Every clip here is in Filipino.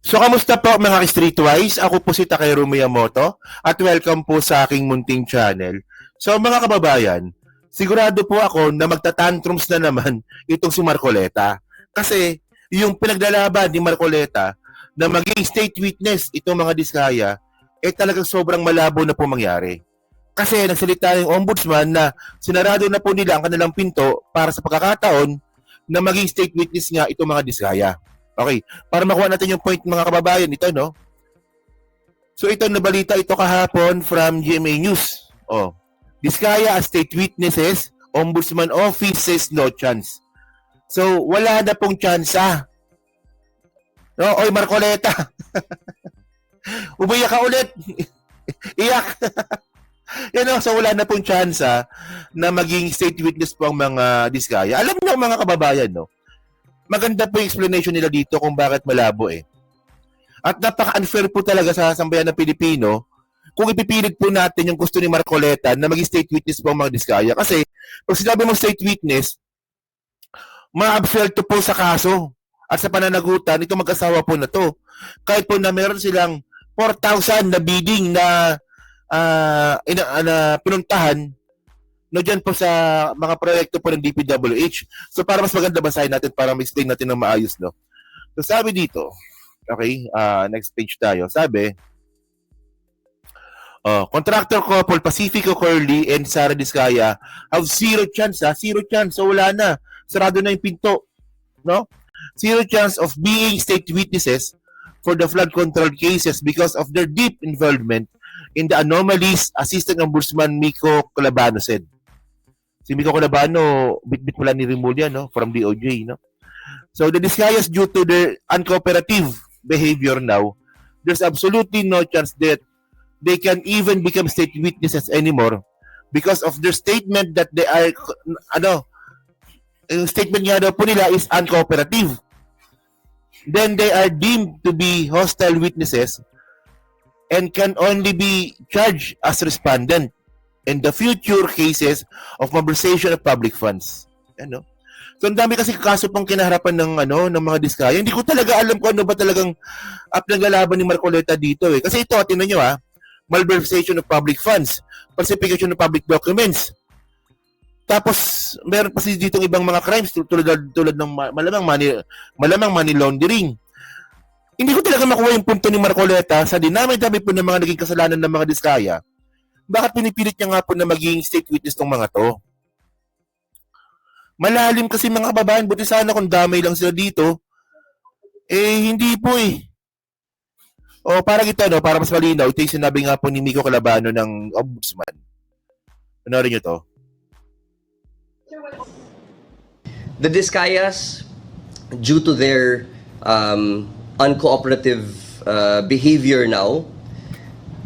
So, kamusta po mga streetwise? Ako po si Takeru Miyamoto at welcome po sa aking munting channel. So, mga kababayan, sigurado po ako na magtatantrums na naman itong si Marcoleta. Kasi, yung pinaglalaban ni Marcoleta na maging state witness itong mga diskaya, talagang sobrang malabo na po mangyari. Kasi nagsalita yung ombudsman na sinarado na po nila ang kanilang pinto para sa pagkakataon na maging state witness nga itong mga diskaya. Okay, para makuha natin yung point mga kababayan, ito no. So ito nabalita ito kahapon from GMA News. Oh, Diskaya as state witnesses, Ombudsman Office says no chance. So wala na pong tsansa. No, oy Marcoleta. Umiyak ka ulit. Iyak. Yan o, so wala na pong tsansa na maging state witness po ang mga diskaya. Alam niyo mga kababayan, no? Maganda po yung explanation nila dito kung bakit malabo eh. At napaka-unfair po talaga sa sambayan ng Pilipino kung ipipilit po natin yung gusto ni Marcoleta na maging state witness po ang mga diskaya. Kasi pag sinabi mo state witness, ma-absuelto po sa kaso at sa pananagutan, itong mag-asawa po na to. Kahit po na meron silang 4,000 na bidding na pinuntahan no dyan po sa mga proyekto po ng DPWH. So para mas maganda basahin natin para ma-explain natin ng maayos, no? So sabi dito, okay, next page tayo. Sabi, contractor couple Pacifico Curly and Sara Diskaya have zero chance, zero chance. So wala na. Sarado na yung pinto, no? Zero chance of being state witnesses for the flood control cases because of their deep involvement in the anomalies, Assistant Ombudsman Miko Colabano said. Si Miko Colabano, bit-bit pala ni Rimulya, no? From DOJ, no? So, the Diskayas, due to their uncooperative behavior now, there's absolutely no chance that they can even become state witnesses anymore because of their statement that they are, yung statement nga daw po nila is uncooperative. Then they are deemed to be hostile witnesses and can only be charged as respondent in the future cases of malversation of public funds. Ano? So, ang dami kasi kaso pang kinaharapan ng mga diskaya. Hindi ko talaga alam kung ano ba talagang naglalaban ni Marcoleta dito eh. Kasi ito, tingnan nyo malversation of public funds, falsification of public documents. Tapos, meron pa dito ibang mga crimes tulad ng malamang money laundering. Hindi ko talaga makuha yung punto ni Marcoleta sa dinami-dami po ng mga naging kasalanan ng mga diskaya. Bakit pinipilit niya nga po na maging state witness ng mga to? Malalim kasi mga kababayan, buti sana kung damay lang sila dito. Hindi po eh. O parang ito, no, para mas malinaw, ito yung sinabi nga po ni Miko Colabano ng Ombudsman. Panorin nyo to. The Diskayas, due to their uncooperative behavior now,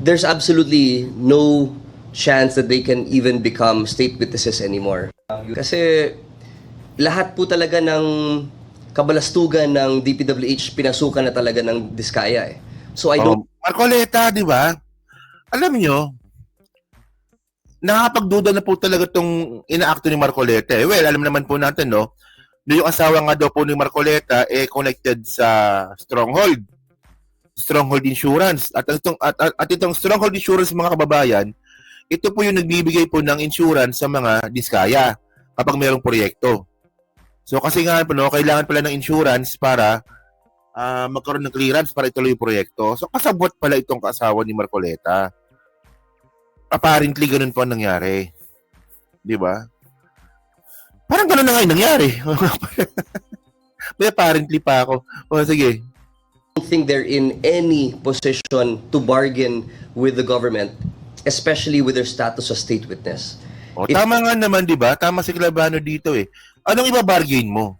there's absolutely no chance that they can even become state witnesses anymore. Kasi lahat po talaga ng kabalastugan ng DPWH pinasukan na talaga ng Diskaya eh. So I don't... Marcoleta, di ba? Alam nyo, nakapagduda na po talaga itong inaakto ni Marcoleta. Well, alam naman po natin, no? Yung asawa nga daw po ni Marcoleta connected sa Stronghold Insurance. At itong Stronghold Insurance, mga kababayan, ito po yung nagbibigay po ng insurance sa mga diskaya kapag mayroong proyekto. So kasi nga po, kailangan pala ng insurance para magkaroon ng clearance para ituloy yung proyekto. So kasabot pala itong kaasawa ni Marcoleta. Apparently, ganun po ang nangyari. Di ba? Parang ganun na nga yung nangyari. May apparently pa ako. O, sige. I don't think they're in any position to bargain with the government, especially with their status as state witness. Tama nga naman, di ba? Tama si Colabano dito eh. Anong ibabargain mo?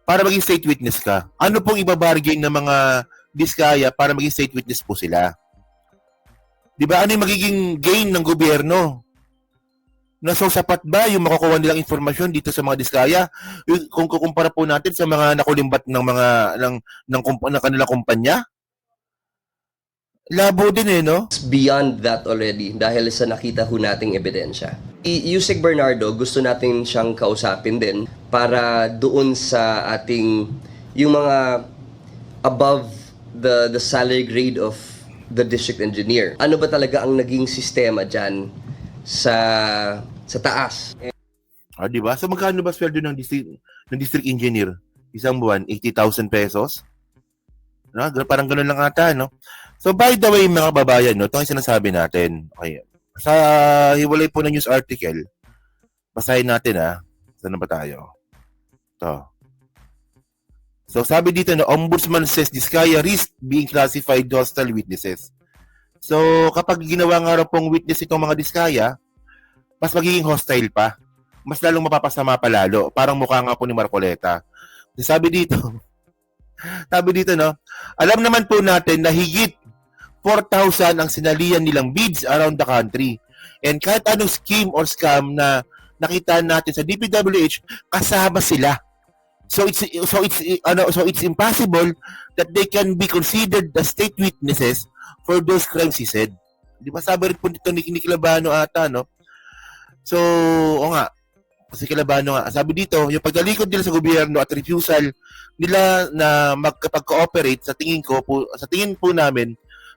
Para maging state witness ka. Ano pong ibabargain ng mga diskaya para maging state witness po sila? Di ba? Ano yung magiging gain ng gobyerno? So sapat ba yung makukuha nilang informasyon dito sa mga diskaya? Kung kukumpara po natin sa mga nakulimbat ng mga ng kanilang kumpanya? Labo din eh, no? It's beyond that already dahil sa nakita ho nating ebidensya. Yusek Bernardo, gusto natin siyang kausapin din para doon sa ating yung mga above the salary grade of the district engineer. Ano ba talaga ang naging sistema dyan sa taas? Di ba? So magkano ba sweldo ng district engineer? Isang buwan, 80,000 pesos? No? Parang gano'n lang ata, no? So by the way, mga kababayan, no, ito ang sinasabi natin. Okay. Sa hiwalay po na news article, basahin natin, ha? Saan na ba tayo? Ito. So sabi dito na Ombudsman says Diskaya risk being classified hostile witnesses. So kapag ginawa nga raw pong witness itong mga Diskaya, mas magiging hostile pa. Mas lalong mapapasama pa lalo. Parang mukha nga po ni Marcoleta. Sabi dito, no, alam naman po natin na higit 4,000 ang sinalihan nilang bids around the country. And kahit anong scheme or scam na nakita natin sa DPWH, kasama sila. So it's impossible that they can be considered as state witnesses for those crimes, he said. Di ba sabi rin po dito ni Kilabano ata, no? So, o nga, si Kilabano nga, sabi dito, yung pagdalikod nila sa gobyerno at refusal nila na magkapag-cooperate, sa tingin po namin,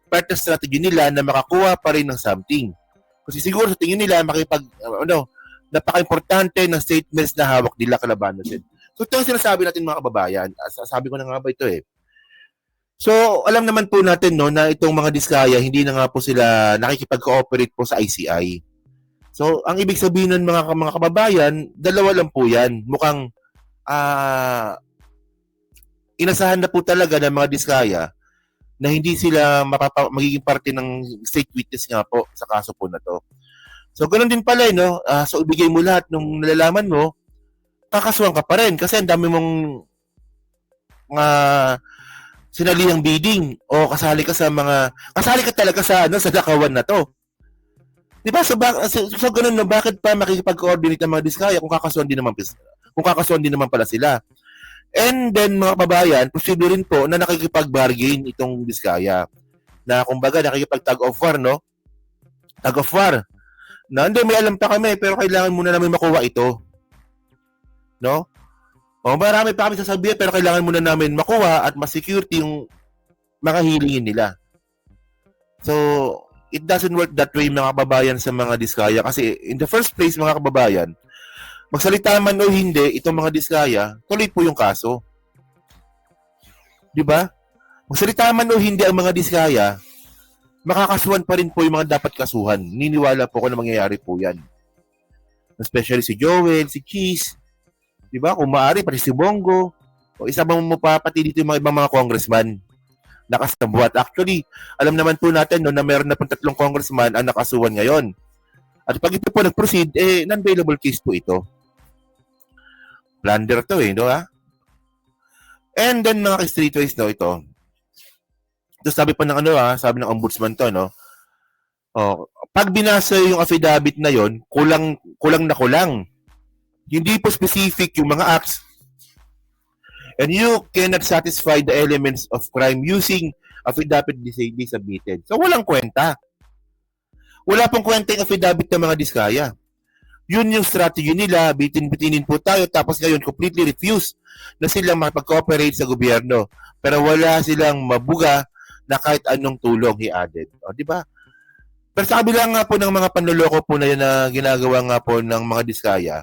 part ng strategy nila na makakuha pa rin ng something. Kasi siguro sa tingin nila, napaka-importante ng statements na hawak nila, Kilabano said. So ito ang sinasabi natin mga kababayan. Sabi ko na nga ba ito eh. So alam naman po natin no na itong mga Diskaya hindi na nga po sila nakikipag-cooperate po sa ICI. So ang ibig sabihin ng mga kababayan, dalawa lang po 'yan. Mukhang inasahan na po talaga ng mga Diskaya na hindi sila magiging parte ng state witness nga po sa kaso po na to. So ganoon din pala no. So ibigay mo lahat nung nalalaman mo, kakasuhan ka pa rin kasi ang dami mong sinalihang bidding o kasali ka talaga sa sa lakawan na to. 'Di ba? So ganun no, bakit pa makikipag-coordinate ang mga Diskaya kung kakasuhan din naman pala sila. And then mga kababayan, posible rin po na nakikipag-bargain itong Diskaya. Na kumbaga nakikipag-tug of war, no? Tug of war. Na hindi, may alam pa kami pero kailangan muna namin makuha ito. No? O marami pa kami sasabihin pero kailangan muna namin makuha at ma-security yung mga hilingin nila. So, it doesn't work that way mga kababayan sa mga Diskaya kasi in the first place mga kababayan, magsalita man o hindi itong mga Diskaya, tuloy po yung kaso. 'Di ba? Magsalita man o hindi ang mga Diskaya, makakasuhan pa rin po yung mga dapat kasuhan. Niniwala po ako na mangyayari po 'yan. Especially si Joel, si Cheese, diba? Kung maaari, pati si Bongo, o isa mo pa pati dito yung mga ibang mga congressman nakasabuhat. Actually, alam naman po natin no, na meron na pong 3 congressman ang nakasuhan ngayon. At pag ito po nag-proceed, non-bailable case po ito. Plunder to no ha? And then mga streetways no, ito. Ito sabi pa ng sabi ng ombudsman to, no? Pag binasa yung affidavit na yon, kulang na kulang. Hindi po specific yung mga acts. And you cannot satisfy the elements of crime using affidavit they submitted. So walang kwenta. Wala pong kwenta yung affidavit ng mga Diskaya. Yun yung strategy nila, bitin-bitinin po tayo, tapos ngayon completely refuse na silang makipag-cooperate sa gobyerno. Pero wala silang mabuga na kahit anong tulong, he added. O, di ba? Pero sa kabila nga po ng mga panloloko po na yun na ginagawa nga po ng mga Diskaya,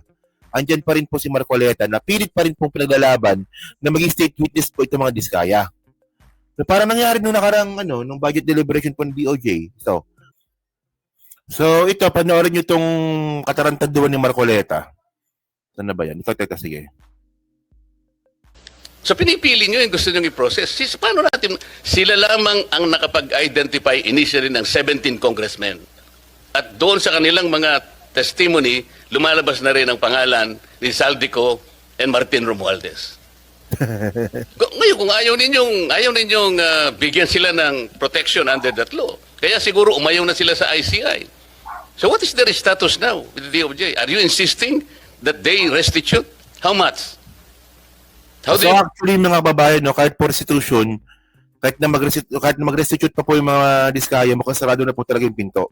andyan pa rin po si Marcoleta na pilit pa rin pong pinaglalaban na maging state witness po itong mga Diskaya. So, parang nangyari nung nakarang nung budget deliberation po ng DOJ. So ito, panoorin nyo itong katarantaduan ni Marcoleta. Saan na ba yan? Ito, sige. So pinipili nyo yung gusto nyo i-process. Paano natin, sila lamang ang nakapag-identify initially ng 17 congressmen. At doon sa kanilang mga testimony, lumalabas na rin ang pangalan ni Saldico and Martin Romualdez. Ngayon, kung ayaw ninyong bigyan sila ng protection under that law, kaya siguro umayaw na sila sa ICI. So what is their status now with the DOJ? Are you insisting that they restitute? How much? Actually, mga babae, no, kahit po restitution, kahit na mag-restitute pa po yung mga Diskaya, mukhang sarado na po talaga yung pinto.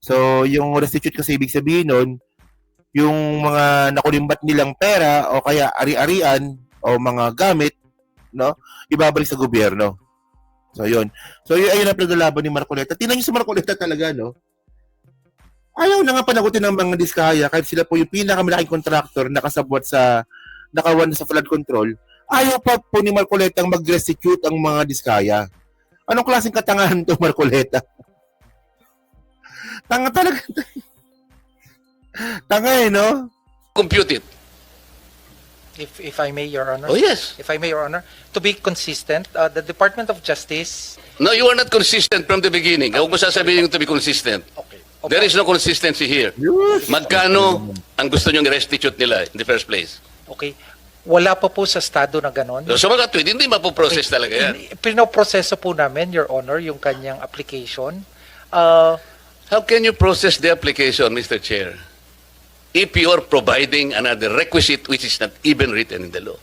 So, yung restitute kasi ibig sabihin nun, yung mga nakulimbat nilang pera o kaya ari-arian o mga gamit, no, ibabalik sa gobyerno. So, yun. So, ayun ang pinaglalaban ni Marcoleta. Tingnan niyo si Marcoleta talaga, no? Ayaw na nga panagutin ng mga Diskaya kahit sila po yung pinakamalaking contractor nakasabwat sa nakawan sa flood control. Ayaw pa po ni Marcoleta ang mag-restitute ang mga Diskaya. Anong klaseng katangahan to, Marcoleta? Tanga talaga. Tanga no? Compute it. If I may, Your Honor. Oh, yes. If I may, Your Honor, to be consistent, the Department of Justice. No, you are not consistent from the beginning. Huwag mo sasabihin yung to be consistent. Okay. There is no consistency here. Magkano ang gusto nyong restitute nila in the first place? Okay. Wala pa po sa estado na ganon. So mga tweet, hindi mapoprocess talaga yan. Pinoproseso po namin, Your Honor, yung kanyang application. How can you process the application, Mr. Chair, if you are providing another requisite which is not even written in the law?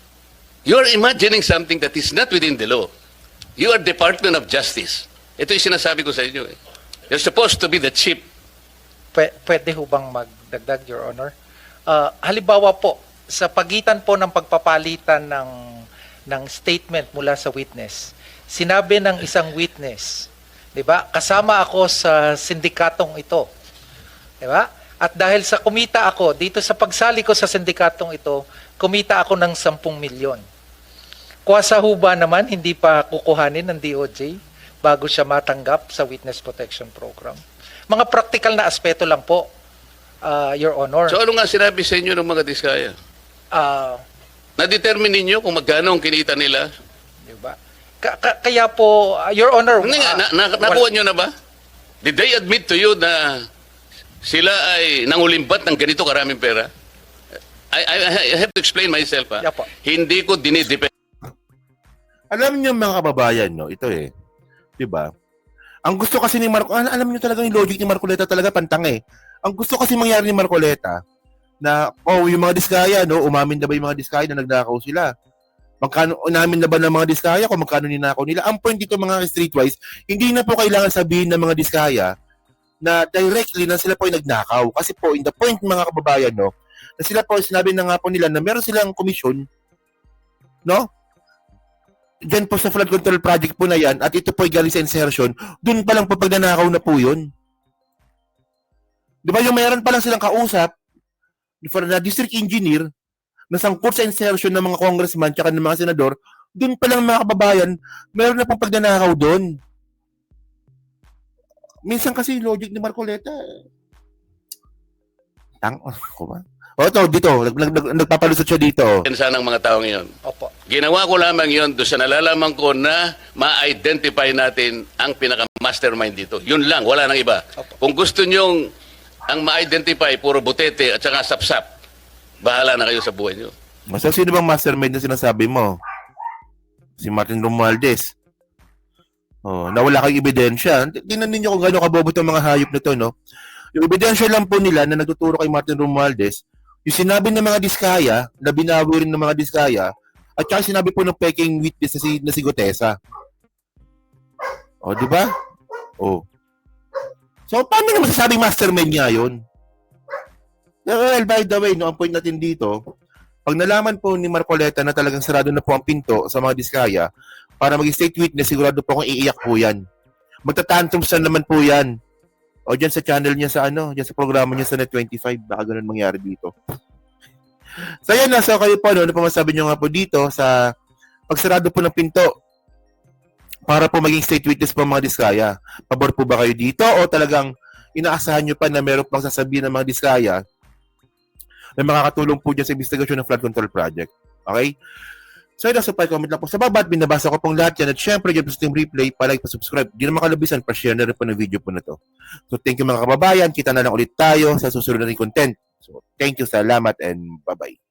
You are imagining something that is not within the law. You are Department of Justice. Ito yung sinasabi ko sa inyo. You're supposed to be the chief. Pwede ho bang magdagdag, Your Honor? Halimbawa po, sa pagitan po ng pagpapalitan ng statement mula sa witness, sinabi ng isang witness, di ba, kasama ako sa sindikatong ito. Di ba? At dahil sa kumita ako, dito sa pagsali ko sa sindikatong ito, kumita ako ng 10 milyon. Kuwasa ho ba naman, hindi pa kukuhanin ng DOJ bago siya matanggap sa Witness Protection Program? Mga practical na aspeto lang po, Your Honor. So ano nga sinabi sa inyo ng mga Diskaya? Na-determine ninyo kung magkano ang kinita nila? Diba? Kaya po, Your Honor... Hindi nga, nakuha nyo na ba? Did they admit to you na sila ay nangulimbat ng ganito karaming pera? I have to explain myself. Yeah, po. Hindi ko dinidepend. Alam niyo mga kababayan, no? Ito 'di ba? Ang gusto kasi ni alam niyo talaga yung logic ni Marcoleta talaga pantang Ang gusto kasi mangyari ni Marcoleta na yung mga Diskaya, no, umamin na ba yung mga Diskaya na nagnakaw sila? Magkano unamin na ba ng mga Diskaya kung magkano ninakaw nila? Ang point dito mga streetwise, hindi na po kailangan sabihin ng mga Diskaya na directly na sila po ay nagnakaw. Kasi po in the point mga kababayan, no, na sila po sinabi na nga po nila na meron silang komisyon, no? Diyan po sa flood control project po na yan at ito po ay galing sa insertion, dun pa lang po pag nanakaw na po yun. Di ba yung mayroon pa lang silang kausap for na district engineer na sangkot sa insertion ng mga congressman tsaka ng mga senador, dun pa lang mga kababayan, mayroon na pong pagnanakaw doon. Minsan kasi logic ni Marcoleta, ko ba? Ito, dito, nagpapalusot siya dito. Sana ng mga tao ngayon. Opo. Ginawa ko lamang yon doon sa nalalaman ko na ma-identify natin ang pinaka-mastermind dito. Yun lang, wala nang iba. Opo. Kung gusto nyong ang ma-identify, puro butete at saka sapsap, bahala na kayo sa buhay nyo. So, sino bang mastermind na sinasabi mo? Si Martin Romualdez. Na wala kang ebidensya. Tingnan ninyo kung gaano kabobo itong mga hayop na to, no? Yung ebidensya lang po nila na nagtuturo kay Martin Romualdez, yung sinabi ng mga Diskaya, na binawi rin ng mga Diskaya, at saka sinabi po ng peking witness na si Gutesa. Di ba? So, paano naman masasabing mastermind niya yun? Well, by the way, no, ang point natin dito, pag nalaman po ni Marcoleta na talagang sarado na po ang pinto sa mga Diskaya, para maging state witness, sigurado po kung iiyak po yan. Magtatantrums na naman po yan. O dyan sa channel niya sa dyan sa programa niya sa Net25, baka ganun mangyari dito. So yan na, so kayo po, ano pa masabi nyo nga po dito sa pagsarado po ng pinto para po maging state witness po mga Diskaya. Pabor po ba kayo dito o talagang inaasahan nyo pa na meron pang sasabihin ng mga Diskaya na makakatulong po dyan sa investigasyon ng flood control project? Okay? So yun, so comment lang po sa baba at binabasa ko pong lahat yan at syempre dyan po sa team replay, palike, pa-subscribe. Di na makalabisan, pa-share na rin po ng video po na to. So thank you mga kababayan, kita na lang ulit tayo sa susunod na rin content. So thank you, salamat and bye-bye.